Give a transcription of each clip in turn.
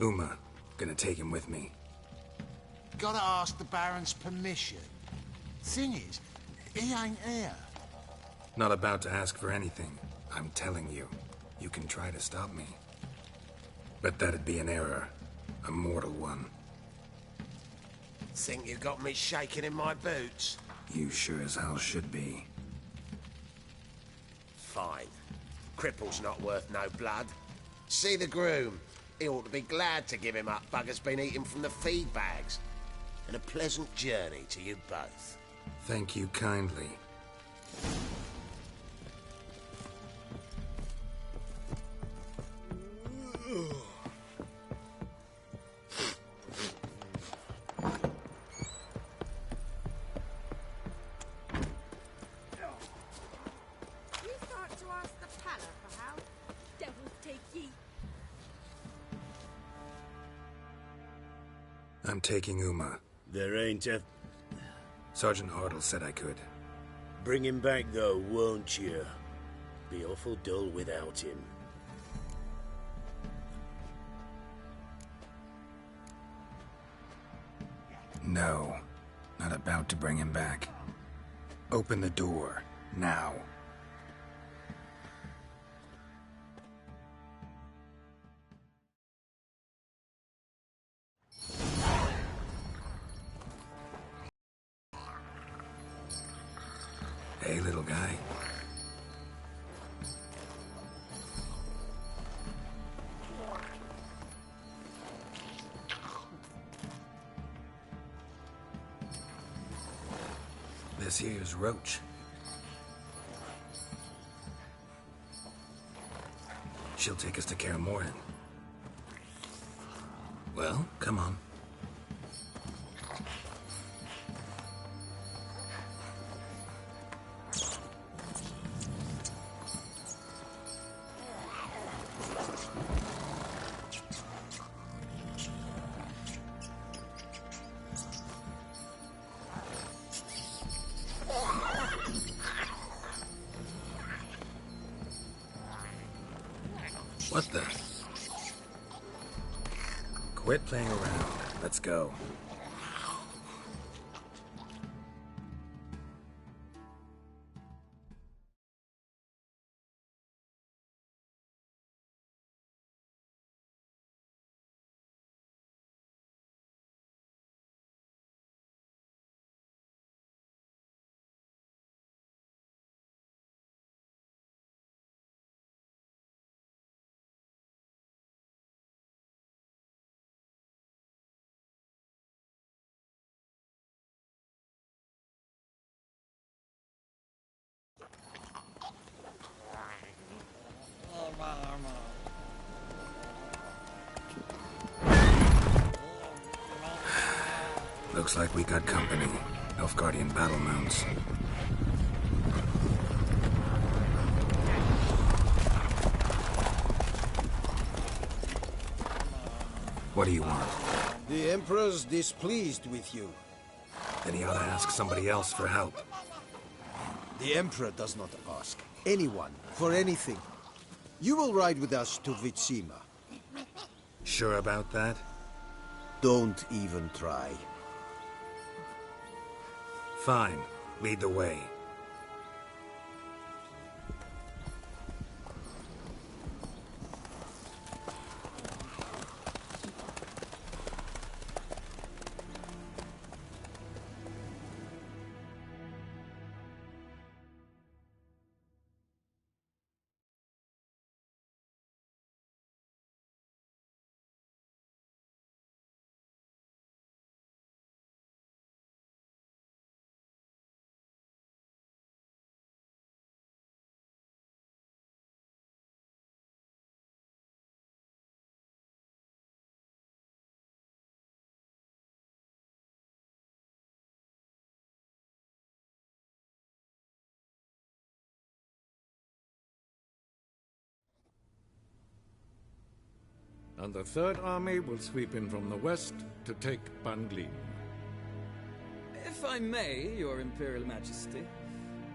Uma. Gonna take him with me. Gotta ask the Baron's permission. Thing is, he ain't here. Not about to ask for anything. I'm telling you. You can try to stop me. But that'd be an error. A mortal one. Think you got me shaking in my boots? You sure as hell should be. Fine. Cripple's not worth no blood. See the groom. He ought to be glad to give him up. Bugger's been eating from the feed bags. And a pleasant journey to you both. Thank you kindly. I'm taking Uma. There ain't a... Sergeant Hartle said I could. Bring him back, though, won't you? Be awful dull without him. No. Not about to bring him back. Open the door. Now. Hey, little guy. This here's Roach. She'll take us to Kaer Morhen. Well, come on. What the? Quit playing around. Let's go. Looks like we got company. Nilfgaardian battle mounts. What do you want? The Emperor's displeased with you. Then he ought to ask somebody else for help. The Emperor does not ask anyone for anything. You will ride with us to Vitsima. Sure about that? Don't even try. Fine. Lead the way. And the Third Army will sweep in from the west to take Banglin. If I may, Your Imperial Majesty,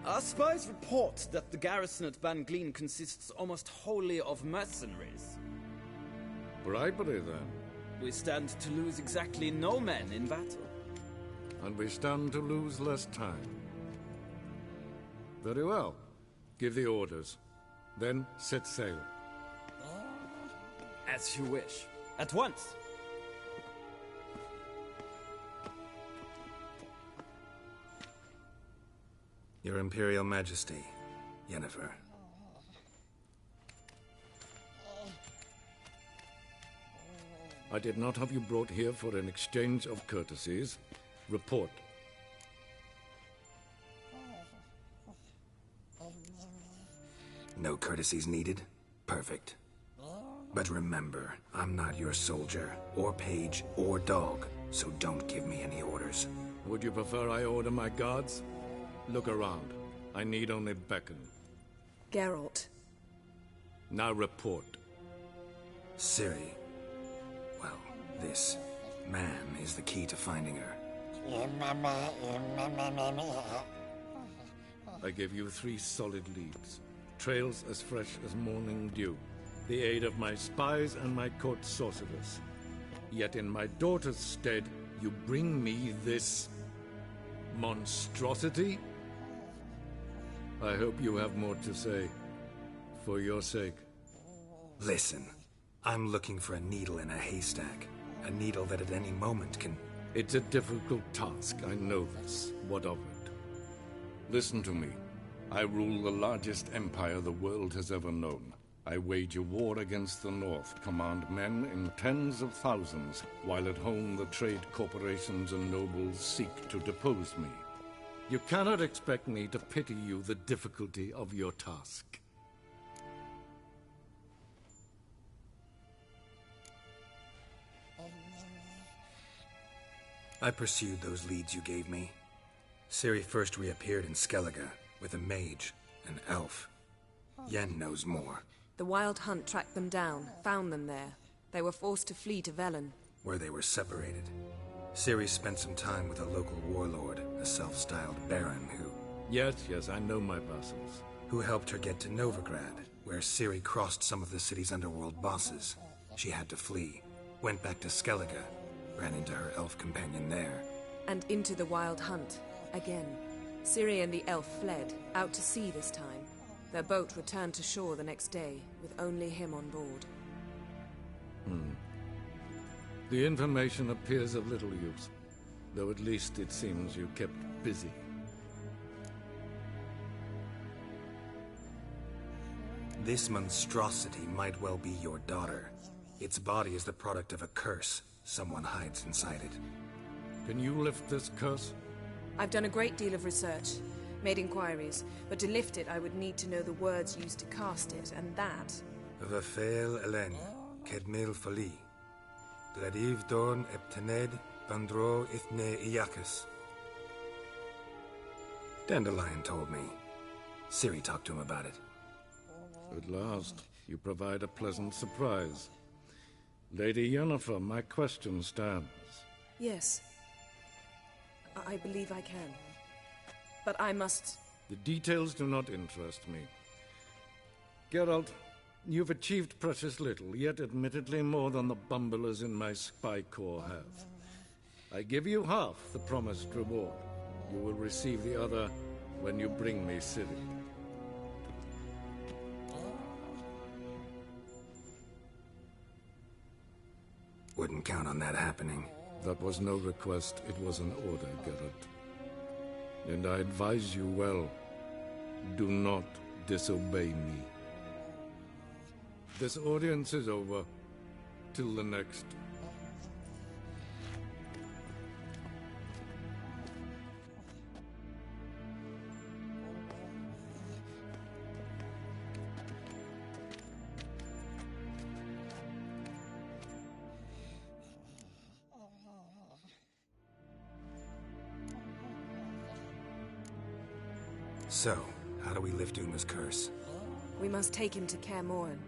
our spies report that the garrison at Banglin consists almost wholly of mercenaries. Bribery, then. We stand to lose exactly no men in battle. And we stand to lose less time. Very well. Give the orders. Then set sail. As you wish. At once. Your Imperial Majesty, Yennefer. I did not have you brought here for an exchange of courtesies. Report. No courtesies needed? Perfect. But remember, I'm not your soldier, or page, or dog, so don't give me any orders. Would you prefer I order my guards? Look around. I need only beckon. Geralt. Now report. Ciri. Well, this man is the key to finding her. I give you 3 solid leads. Trails as fresh as morning dew. The aid of my spies and my court sorcerers. Yet in my daughter's stead, you bring me this monstrosity? I hope you have more to say. For your sake. Listen, I'm looking for a needle in a haystack. A needle that at any moment can... It's a difficult task, I know this. What of it? Listen to me. I rule the largest empire the world has ever known. I wage a war against the North, command men in tens of thousands, while at home the trade corporations and nobles seek to depose me. You cannot expect me to pity you the difficulty of your task. I pursued those leads you gave me. Ciri first reappeared in Skellige with a mage, an elf. Yen knows more. The Wild Hunt tracked them down, found them there. They were forced to flee to Velen. Where they were separated. Ciri spent some time with a local warlord, a self-styled baron Yes, I know my vassals. who helped her get to Novigrad, where Ciri crossed some of the city's underworld bosses. She had to flee, went back to Skellige, ran into her elf companion there. And into the Wild Hunt, again. Ciri and the elf fled, out to sea this time. Their boat returned to shore the next day, with only him on board. The information appears of little use, though at least it seems you kept busy. This monstrosity might well be your daughter. Its body is the product of a curse. Someone hides inside it. Can you lift this curse? I've done a great deal of research, made inquiries, but to lift it I would need to know the words used to cast it, and that... Vafel Elen, Kedmil Fali. Gladiv Dorn Eptened, Bandro Ithne Iacus. Dandelion told me. Ciri talked to him about it. At last, you provide a pleasant surprise. Lady Yennefer, my question stands. Yes. I believe I can. But I must... The details do not interest me. Geralt, you've achieved precious little, yet admittedly more than the bumblers in my spy corps have. I give you half the promised reward. You will receive the other when you bring me Ciri. Wouldn't count on that happening. That was no request, it was an order, Geralt. And I advise you well, do not disobey me. This audience is over. Till the next. So, how do we lift Uma's curse? We must take him to Kaer Morhen.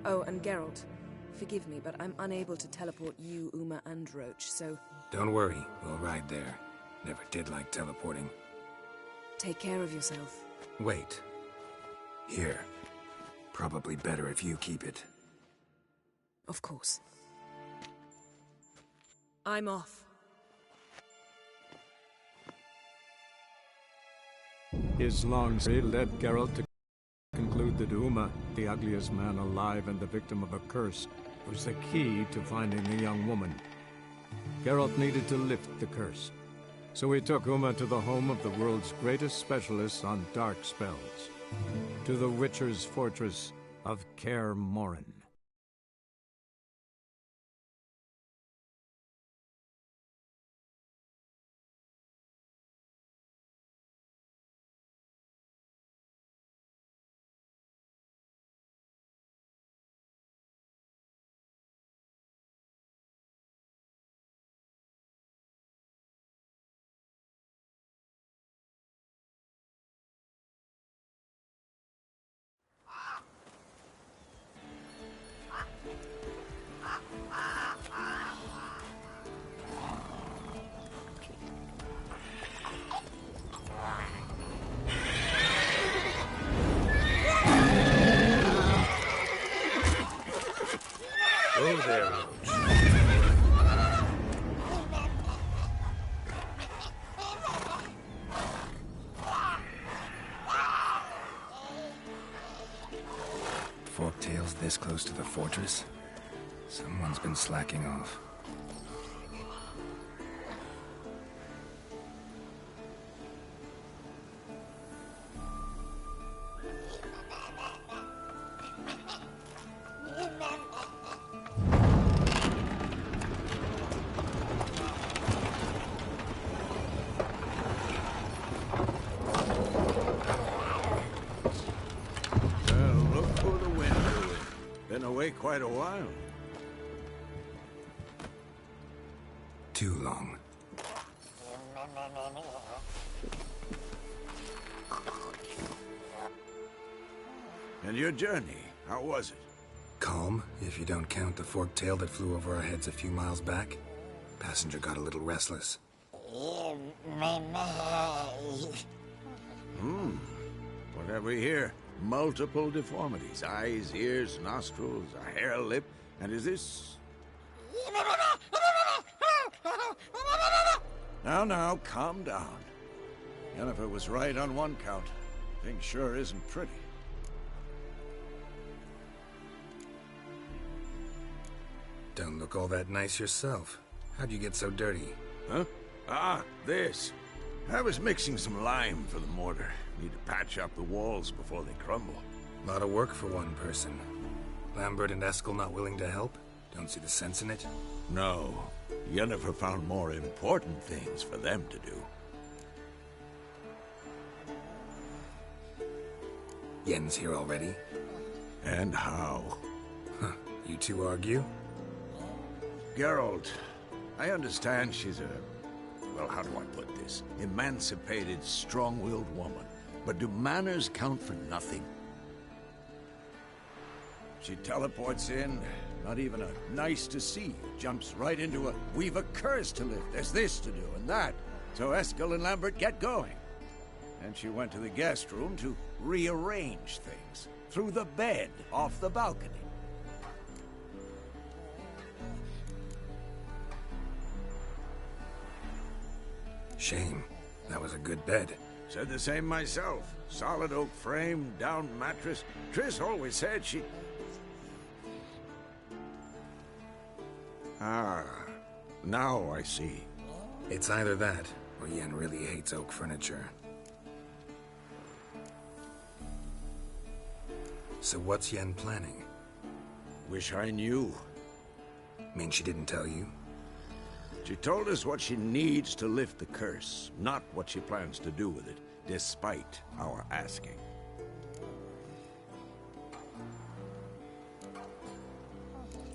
Oh, and Geralt, forgive me, but I'm unable to teleport you, Uma, and Roach, so... Don't worry, we'll ride there. Never did like teleporting. Take care of yourself. Wait. Here. Probably better if you keep it. Of course. I'm off. His long stay led Geralt to conclude that Uma, the ugliest man alive and the victim of a curse, was the key to finding the young woman. Geralt needed to lift the curse, so he took Uma to the home of the world's greatest specialist on dark spells, to the Witcher's fortress of Kaer Morhen. Oh, there, Forktail's this close to the fortress? Someone's been slacking off. Quite a while. Too long. And your journey, how was it? Calm, if you don't count the forktail that flew over our heads a few miles back. Passenger got a little restless. What have we here? Multiple deformities. Eyes, ears, nostrils, a hair lip. And is this... Now, calm down. Yennefer was right on one count. Thing sure isn't pretty. Don't look all that nice yourself. How'd you get so dirty? Huh? Ah, this. I was mixing some lime for the mortar. Need to patch up the walls before they crumble. A lot of work for one person. Lambert and Eskel not willing to help? Don't see the sense in it? No. Yennefer found more important things for them to do. Yen's here already? And how? Huh. You two argue? Geralt, I understand she's a... well, how do I put this? Emancipated, strong-willed woman. But do manners count for nothing? She teleports in, not even a nice to see, jumps right into a, we've a curse to lift, there's this to do and that. So Eskel and Lambert get going. And she went to the guest room to rearrange things. Through the bed, off the balcony. Shame. That was a good bed. Said the same myself. Solid oak frame, down mattress. Triss always said she... Ah, now I see. It's either that, or Yen really hates oak furniture. So what's Yen planning? Wish I knew. Mean she didn't tell you? She told us what she needs to lift the curse, not what she plans to do with it, despite our asking.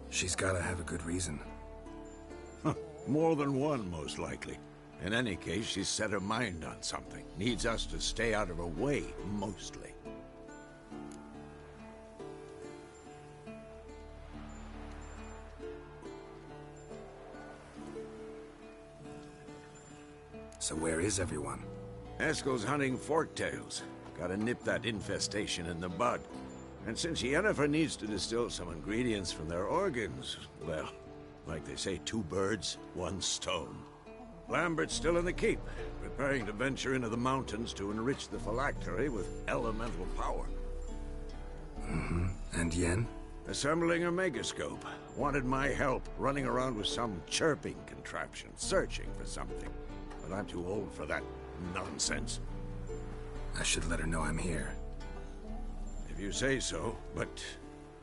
She's gotta have a good reason. More than one, most likely. In any case, she's set her mind on something. Needs us to stay out of her way, mostly. So where is everyone? Eskel's hunting forktails. Gotta nip that infestation in the bud. And since Yennefer needs to distill some ingredients from their organs, well, Like they say, 2 birds, 1 stone. Lambert's still in the keep, preparing to venture into the mountains to enrich the phylactery with elemental power. Mm-hmm. And Yen? Assembling a megascope. Wanted my help running around with some chirping contraption, searching for something. But I'm too old for that nonsense. I should let her know I'm here. If you say so, but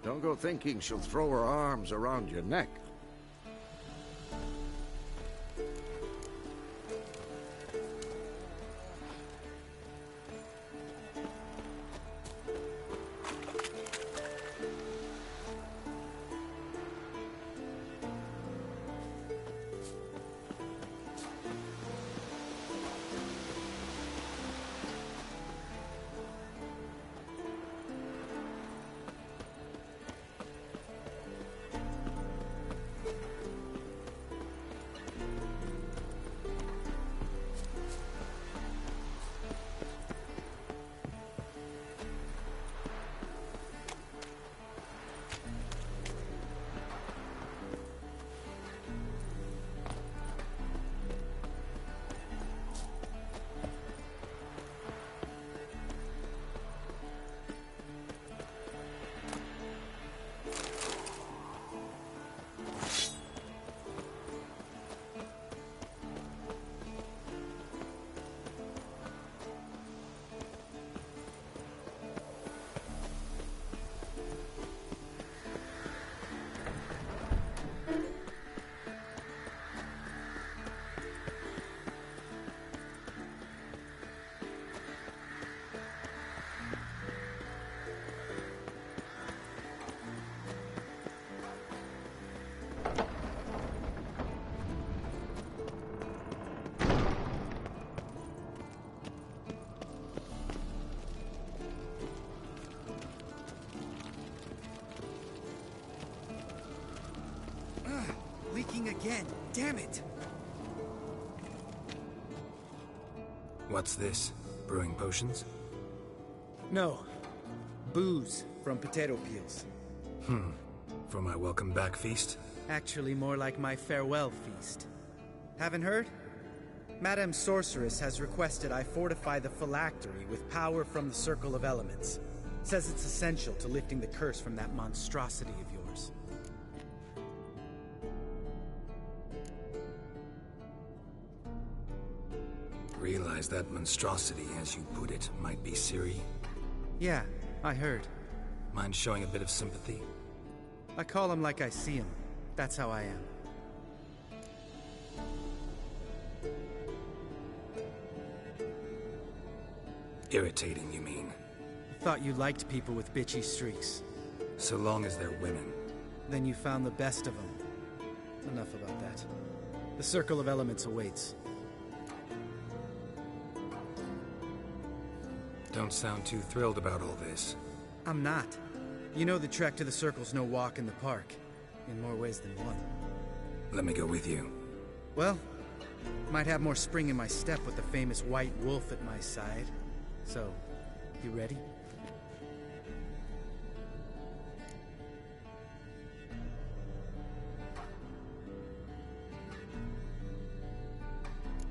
don't go thinking she'll throw her arms around your neck. Leaking again. Damn it! What's this? Brewing potions? No. Booze from potato peels. For my welcome back feast? Actually, more like my farewell feast. Haven't heard? Madame Sorceress has requested I fortify the phylactery with power from the Circle of Elements. Says it's essential to lifting the curse from that monstrosity of yours. Realize that monstrosity, as you put it, might be Ciri? Yeah, I heard. Mind showing a bit of sympathy? I call him like I see him. That's how I am. Irritating, you mean? Thought you liked people with bitchy streaks. So long as they're women. Then you found the best of them. Enough about that. The Circle of Elements awaits. Don't sound too thrilled about all this. I'm not. You know the trek to the Circle's no walk in the park. In more ways than one. Let me go with you. Well, might have more spring in my step with the famous white wolf at my side. So, you ready?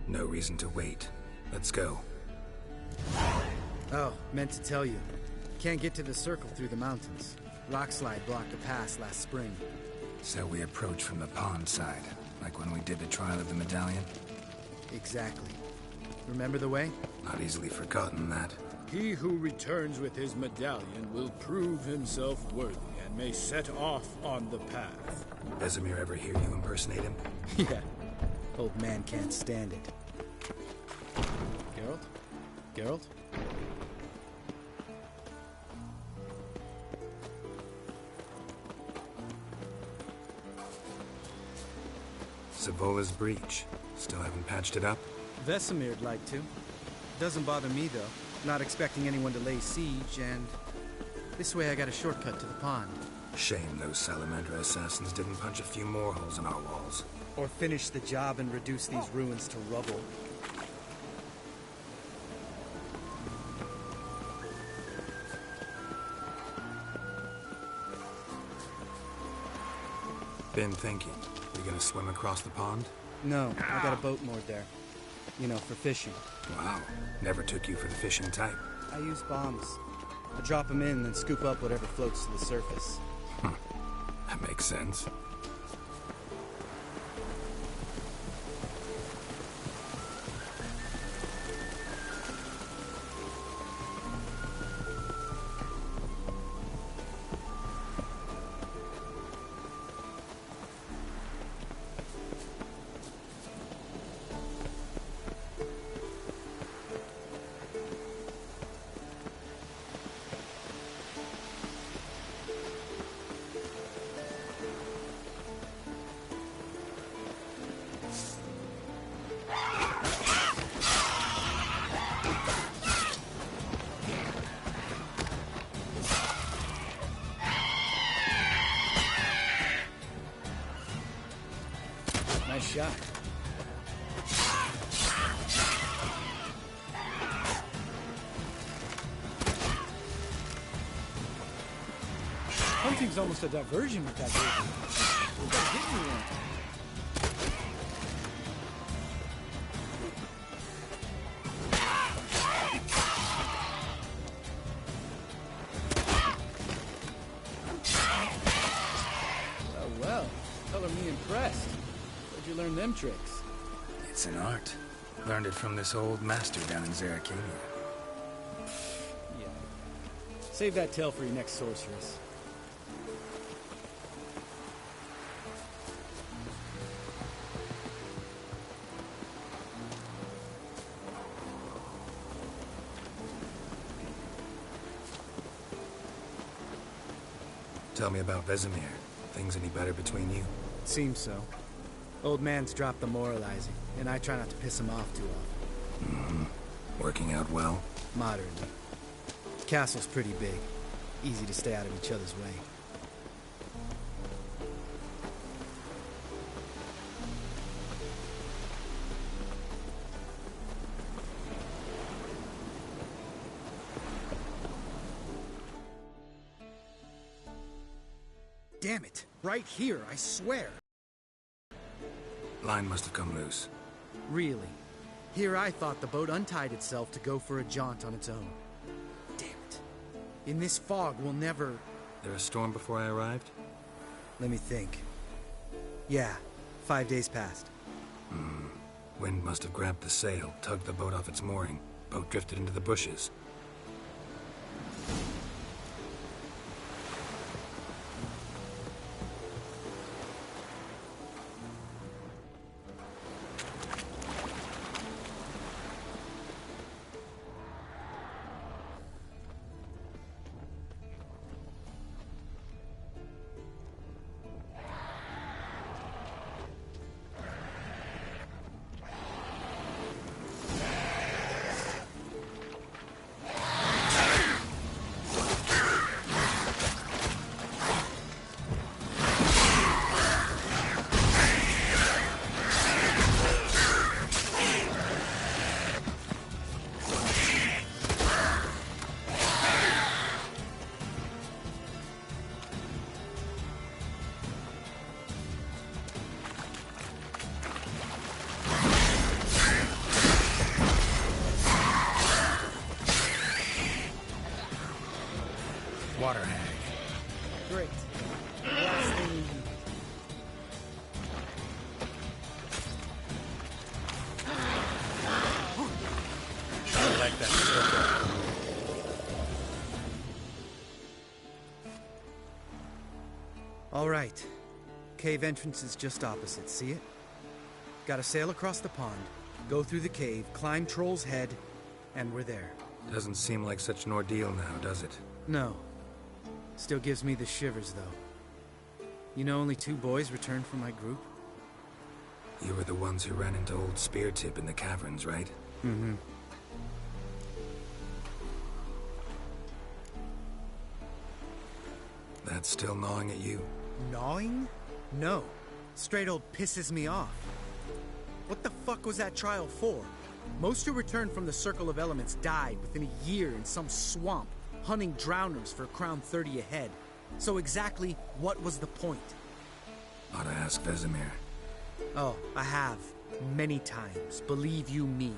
No reason to wait. Let's go. Oh, meant to tell you. Can't get to the Circle through the mountains. Rockslide blocked the pass last spring. So we approach from the pond side, like when we did the trial of the medallion? Exactly. Remember the way? Not easily forgotten, that. He who returns with his medallion will prove himself worthy and may set off on the path. Vesemir ever hear you impersonate him? Yeah. Old man can't stand it. Geralt? Geralt? Savola's breach. Still haven't patched it up? Vesemir'd like to. Doesn't bother me, though. Not expecting anyone to lay siege, and... this way I got a shortcut to the pond. Shame those Salamandra assassins didn't punch a few more holes in our walls. Or finish the job and reduce these ruins to rubble. Been thinking. We gonna swim across the pond? No, I got a boat moored there. You know, for fishing. Wow. Never took you for the fishing type. I use bombs. I drop them in, then scoop up whatever floats to the surface. That makes sense. Nice shot. Hunting's almost a diversion with that baby. You gotta get me one. Well, color me impressed. Where'd you learn them tricks? It's an art. Learned it from this old master down in Zerrikania. Yeah. Save that tale for your next sorceress. Tell me about Vesemir. Things any better between you? Seems so. Old man's dropped the moralizing, and I try not to piss him off too often. Mm-hmm. Working out well? Moderately. The castle's pretty big. Easy to stay out of each other's way. Damn it! Right here, I swear! Line must have come loose. Really? Here I thought the boat untied itself to go for a jaunt on its own. Damn it. In this fog, we'll never... There a storm before I arrived? Let me think. Yeah, 5 days passed. Wind must have grabbed the sail, tugged the boat off its mooring. Boat drifted into the bushes. Water hag. Great. Last thing we need. I like that circle. All right. Cave entrance is just opposite, see it? Gotta sail across the pond, go through the cave, climb Troll's Head, and we're there. Doesn't seem like such an ordeal now, does it? No. Still gives me the shivers, though. You know only 2 boys returned from my group? You were the ones who ran into old Spear Tip in the caverns, right? Mm-hmm. That's still gnawing at you? Gnawing? No. Straight old pisses me off. What the fuck was that trial for? Most who returned from the Circle of Elements died within a year in some swamp, hunting drowners for a crown 30 a head. So exactly what was the point? Ought to ask Vesemir. Oh, I have. Many times. Believe you me.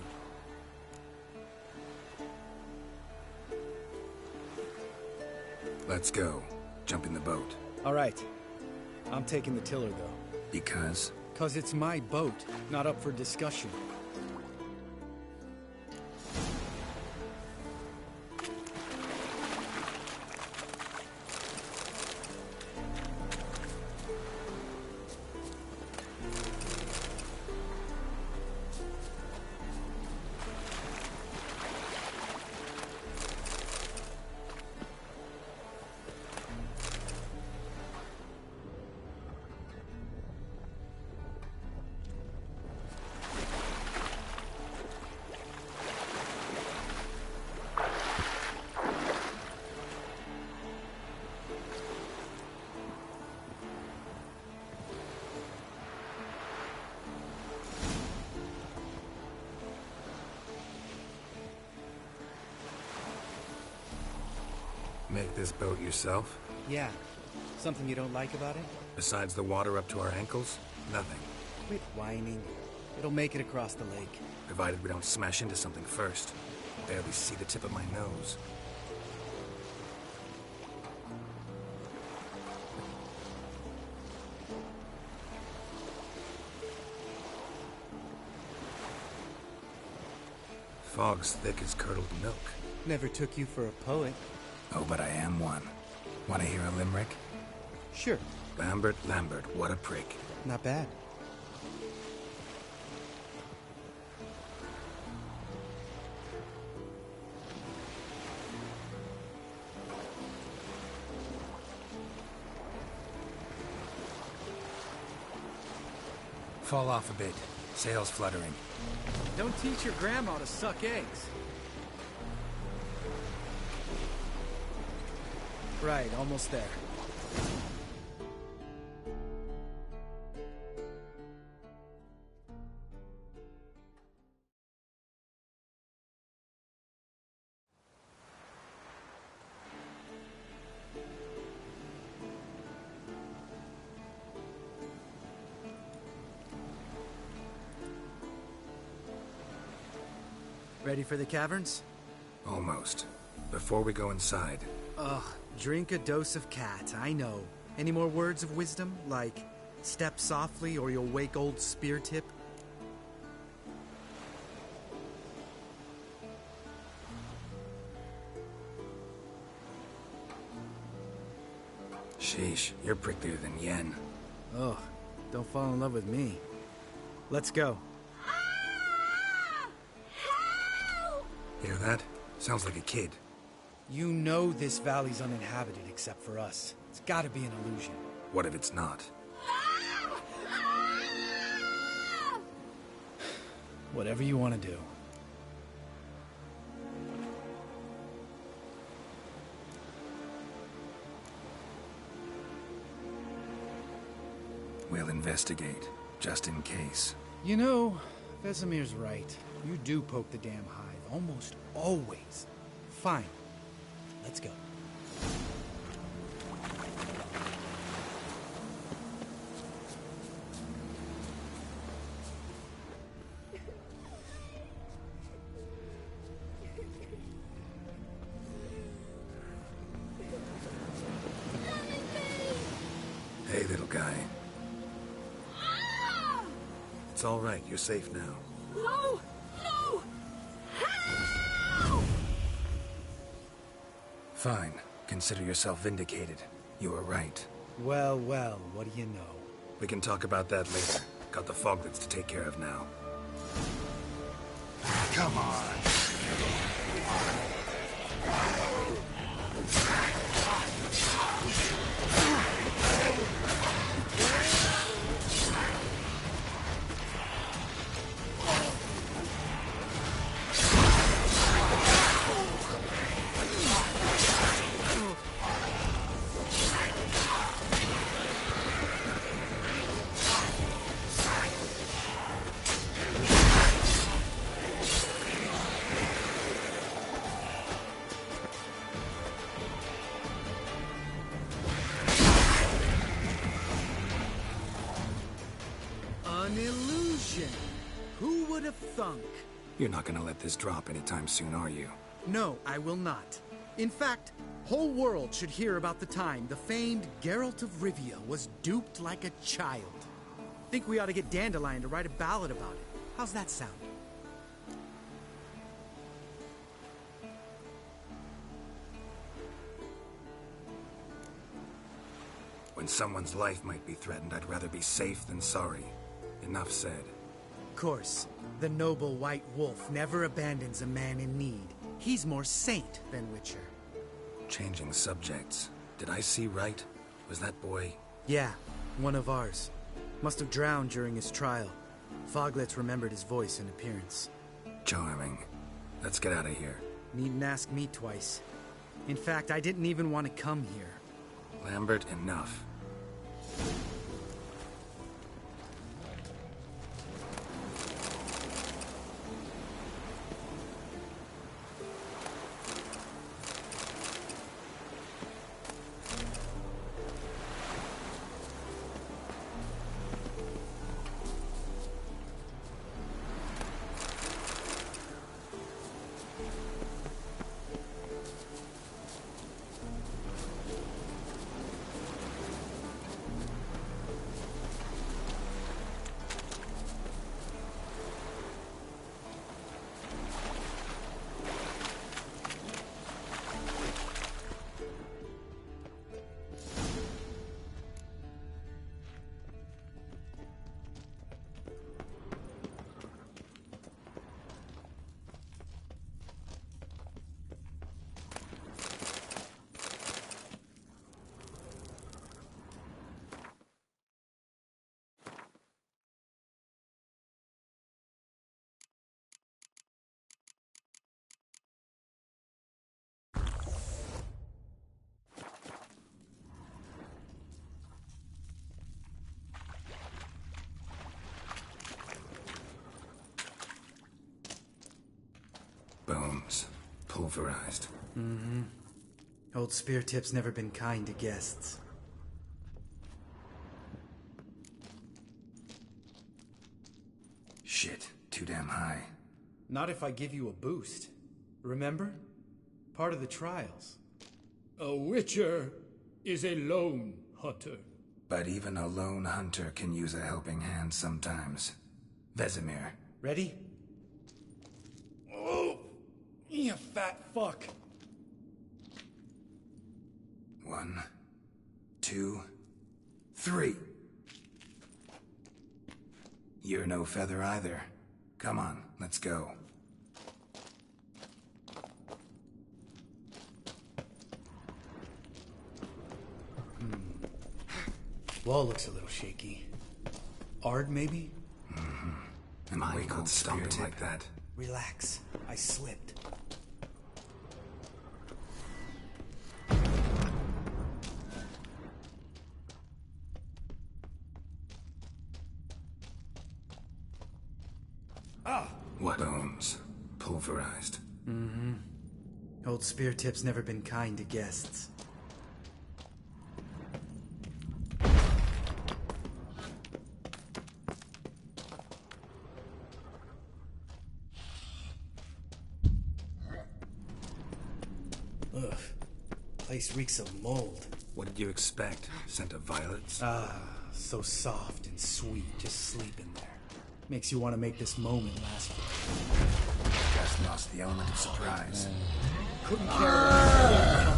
Let's go. Jump in the boat. All right. I'm taking the tiller, though. Because? 'Cause it's my boat, not up for discussion. Make this boat yourself? Yeah. Something you don't like about it? Besides the water up to our ankles? Nothing. Quit whining. It'll make it across the lake. Provided we don't smash into something first. Barely see the tip of my nose. Fog's thick as curdled milk. Never took you for a poet. Oh, but I am one. Want to hear a limerick? Sure. Lambert, what a prick. Not bad. Fall off a bit. Sails fluttering. Don't teach your grandma to suck eggs. Right, almost there. Ready for the caverns? Almost. Before we go inside... Ugh, drink a dose of cat, I know. Any more words of wisdom, like, step softly or you'll wake old Spear Tip? Sheesh, you're pricklier than Yen. Ugh, don't fall in love with me. Let's go. Hear that? Sounds like a kid. You know this valley's uninhabited except for us. It's gotta be an illusion. What if it's not? Whatever you want to do. We'll investigate, just in case. You know, Vesemir's right. You do poke the damn hive, almost always. Fine. Let's go. Hey, little guy. It's all right. You're safe now. No! No! Help! Fine. Consider yourself vindicated. You were right. Well, well, what do you know? We can talk about that later. Got the foglets to take care of now. Come on. would have thunk? You're not gonna let this drop anytime soon, are you? No, I will not. In fact, whole world should hear about the time the famed Geralt of Rivia was duped like a child. Think we ought to get Dandelion to write a ballad about it. How's that sound? When someone's life might be threatened, I'd rather be safe than sorry. Enough said. Of course, the noble white wolf never abandons a man in need. He's more saint than Witcher. Changing subjects. Did I see right? Was that boy... Yeah, one of ours. Must have drowned during his trial. Foglets remembered his voice and appearance. Charming. Let's get out of here. Needn't ask me twice. In fact, I didn't even want to come here. Lambert, enough. Bones. Pulverized. Mm-hmm. Old Spear Tip's never been kind to guests. Shit. Too damn high. Not if I give you a boost. Remember? Part of the trials. A Witcher is a lone hunter. But even a lone hunter can use a helping hand sometimes. Vesemir. Ready? Oh! You fat fuck. 1, 2, 3. You're no feather either. Come on, let's go. Wall looks a little shaky. Ard, maybe? Mm-hmm. And why could stomp it like that? Relax. I slipped. What? Bones. Pulverized. Mm-hmm. Old Spear Tip's never been kind to guests. Ugh. Place reeks of mold. What did you expect? Scent of violets? Ah, so soft and sweet, just sleeping there. Makes you want to make this moment last forever. Just lost the element of surprise. Couldn't care less.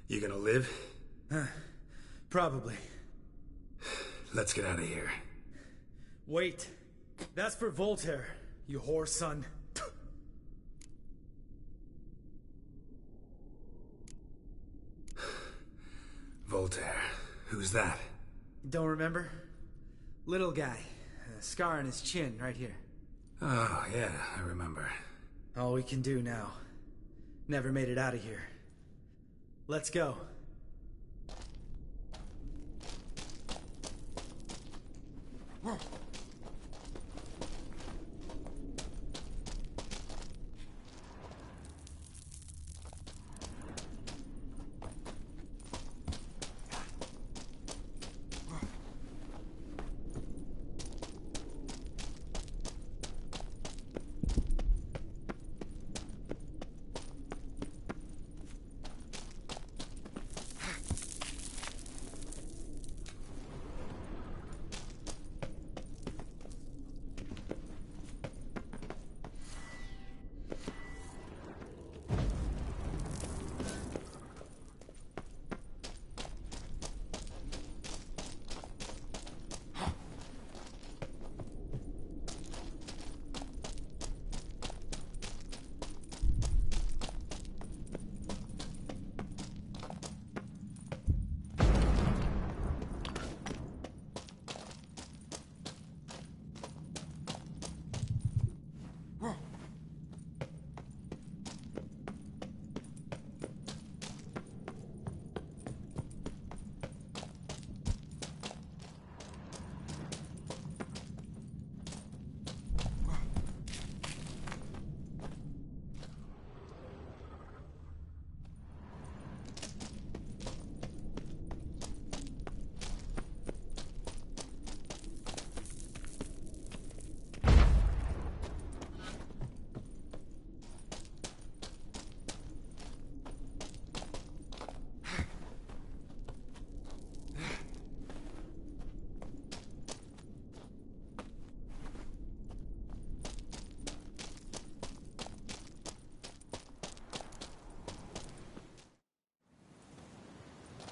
You gonna live? Probably. Let's get out of here. Wait. That's for Voltaire, you whore son. Voltaire. Who's that? Don't remember? Little guy. A scar on his chin, right here. Oh, yeah, I remember. All we can do now. Never made it out of here. Let's go.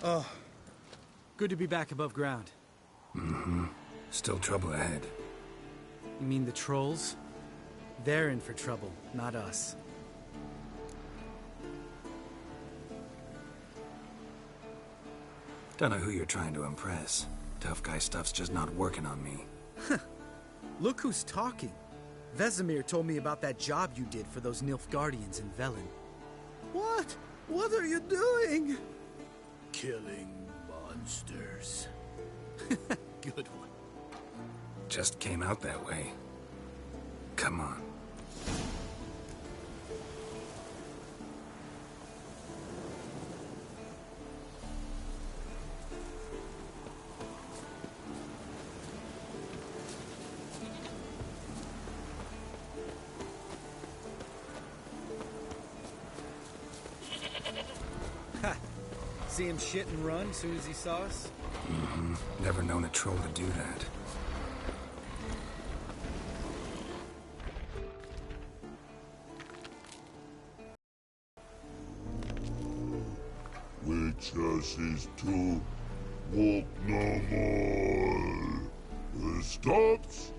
Oh, good to be back above ground. Mm-hmm. Still trouble ahead. You mean the trolls? They're in for trouble, not us. Don't know who you're trying to impress. Tough guy stuff's just not working on me. Look who's talking. Vesemir told me about that job you did for those Nilfgaardians in Velen. What? What are you doing? Killing monsters. Good one. Just came out that way. Come on. See him shit and run as soon as he saw us? Mm-hmm. Never known a troll to do that. Witches to walk no more. Stops.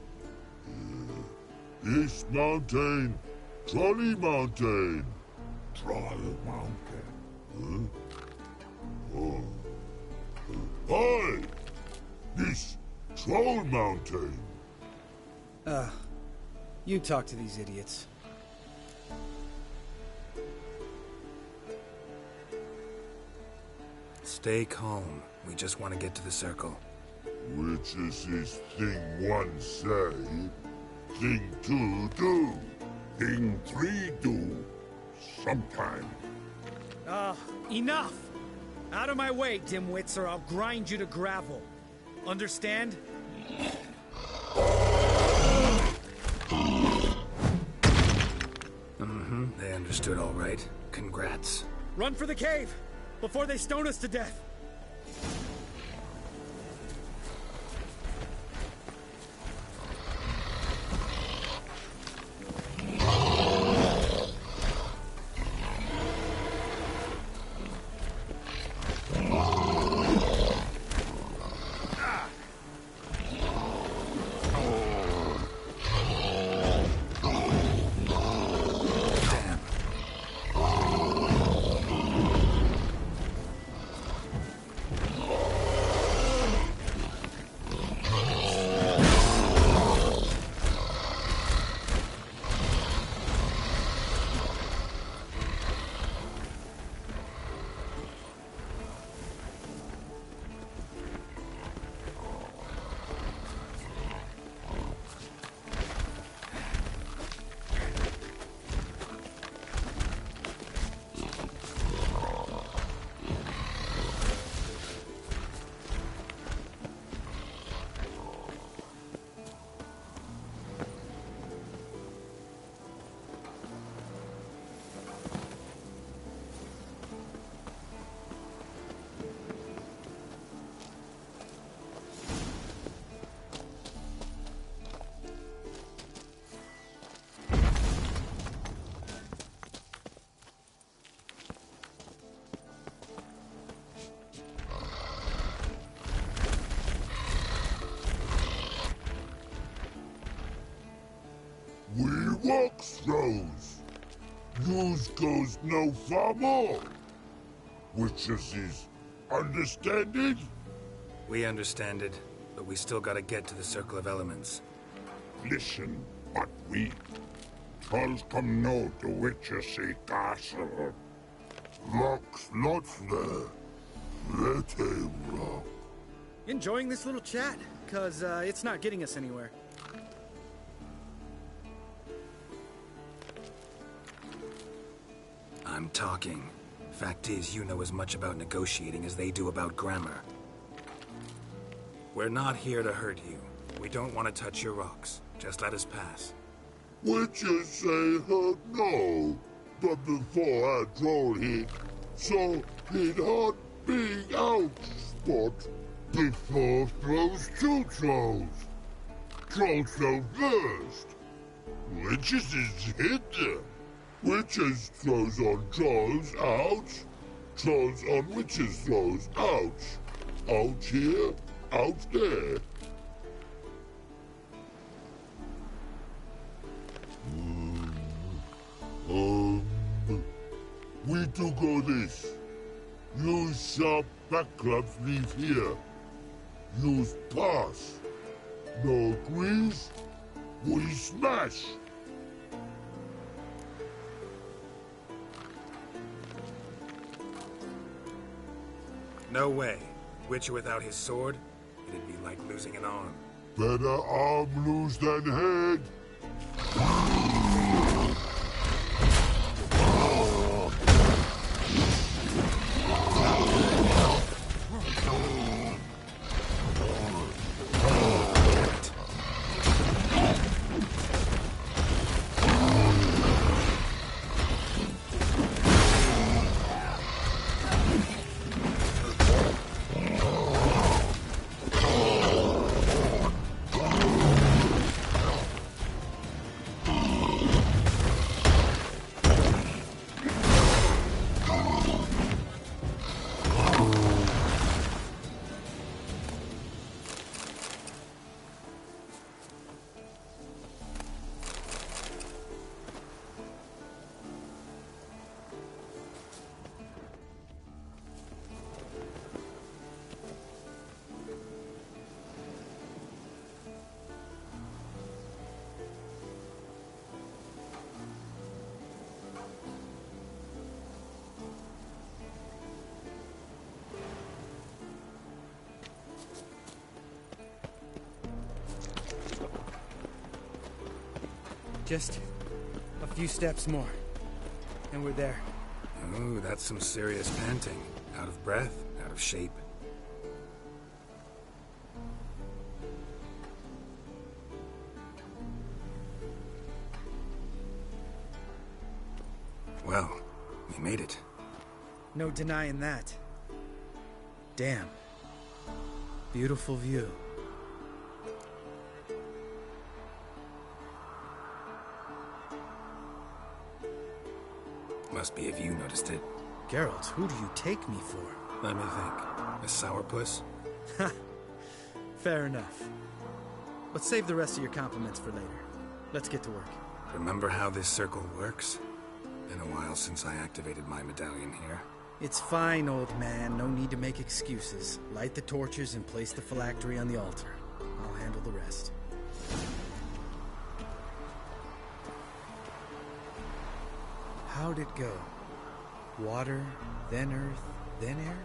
East Mountain. Trolley Mountain. Troll Mountain. Huh? Oh. Hi! This Troll Mountain. You talk to these idiots. Stay calm. We just want to get to the circle. Which is this thing one say, thing two do, thing three do, sometime. Enough! Out of my way, dimwits, or I'll grind you to gravel. Understand? Mm-hmm. They understood all right. Congrats. Run for the cave! Before they stone us to death! rock throws. News goes no far more. Witches is understand it? We understand it, but we still gotta get to the Circle of Elements. Listen, but we trolls come no to Witches castle. Rocks not there. Let him rock. Enjoying this little chat? Cause it's not getting us anywhere. I'm talking. Fact is, you know as much about negotiating as they do about grammar. We're not here to hurt you. We don't want to touch your rocks. Just let us pass. Witches say hurt no, but before I troll hit, so he'd hurt big out spot before throws two trolls. Trolls throw first. Witches is hit there. Witches throws on trolls out. Trolls on witches throws out. Out here, out there. We do go this. Use sharp back clubs leave here. Use pass. No agrees? We smash. No way. Witcher without his sword? It'd be like losing an arm. Better arm lose than head. Just a few steps more, and we're there. Oh, that's some serious panting. Out of breath, out of shape. Well, we made it. No denying that. Damn. Beautiful view. Must be if you noticed it. Geralt, who do you take me for? Let me think. A sourpuss? Ha! Fair enough. But save the rest of your compliments for later. Let's get to work. Remember how this circle works? Been a while since I activated my medallion here. It's fine, old man. No need to make excuses. Light the torches and place the phylactery on the altar. I'll handle the rest. How'd it go? Water, then earth, then air?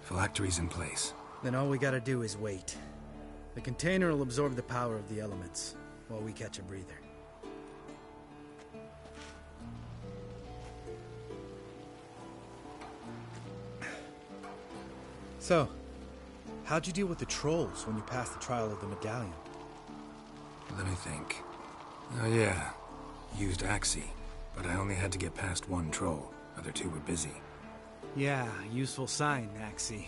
Phylactery's in place. Then all we gotta do is wait. The container will absorb the power of the elements, while we catch a breather. So, how'd you deal with the trolls when you passed the trial of the medallion? Let me think. Oh yeah, Used Axii, but I only had to get past one troll. Other two were busy. Yeah, useful sign, Axii.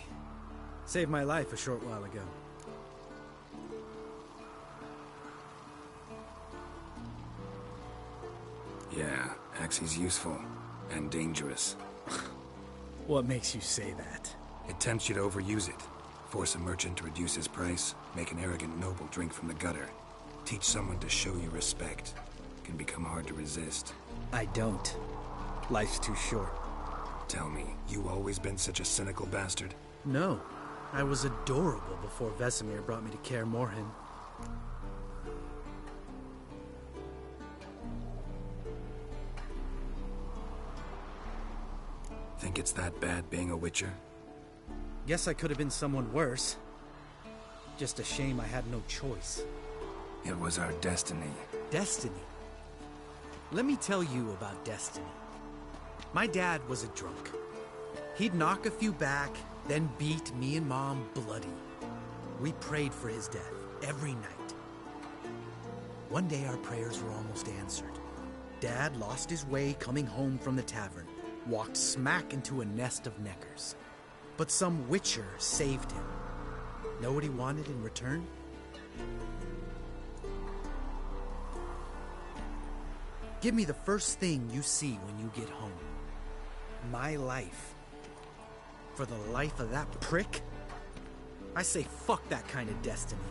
Saved my life a short while ago. Yeah, Axii's useful. And dangerous. What makes you say that? It tempts you to overuse it. Force a merchant to reduce his price, make an arrogant noble drink from the gutter. Teach someone to show you respect. It can become hard to resist. I don't. Life's too short. Tell me, you always been such a cynical bastard? No. I was adorable before Vesemir brought me to Kaer Morhen. Think it's that bad being a Witcher? Guess I could have been someone worse. Just a shame I had no choice. It was our destiny. Destiny? Let me tell you about destiny. My dad was a drunk. He'd knock a few back, then beat me and Mom bloody. We prayed for his death every night. One day our prayers were almost answered. Dad lost his way coming home from the tavern, walked smack into a nest of neckers. But some Witcher saved him. Know what he wanted in return? Give me the first thing you see when you get home. My life. For the life of that prick? I say fuck that kind of destiny.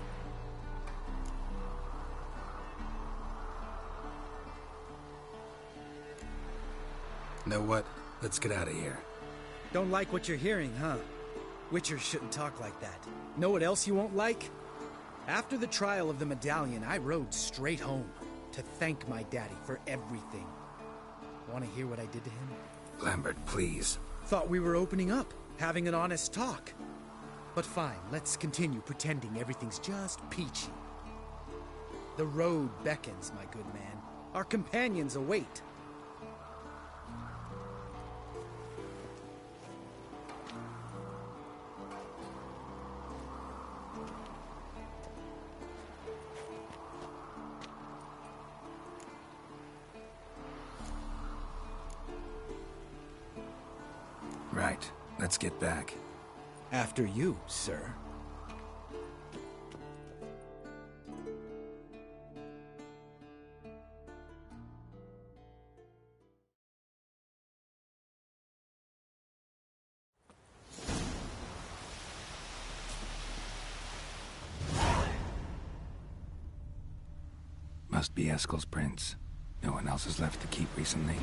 Know what? Let's get out of here. Don't like what you're hearing, huh? Witchers shouldn't talk like that. Know what else you won't like? After the trial of the medallion, I rode straight home to thank my daddy for everything. Want to hear what I did to him? Lambert, please. Thought we were opening up, having an honest talk. But fine, let's continue pretending everything's just peachy. The road beckons, my good man. Our companions await. Right. Let's get back. After you, sir. Must be Eskel's prince. No one else has left to keep recently.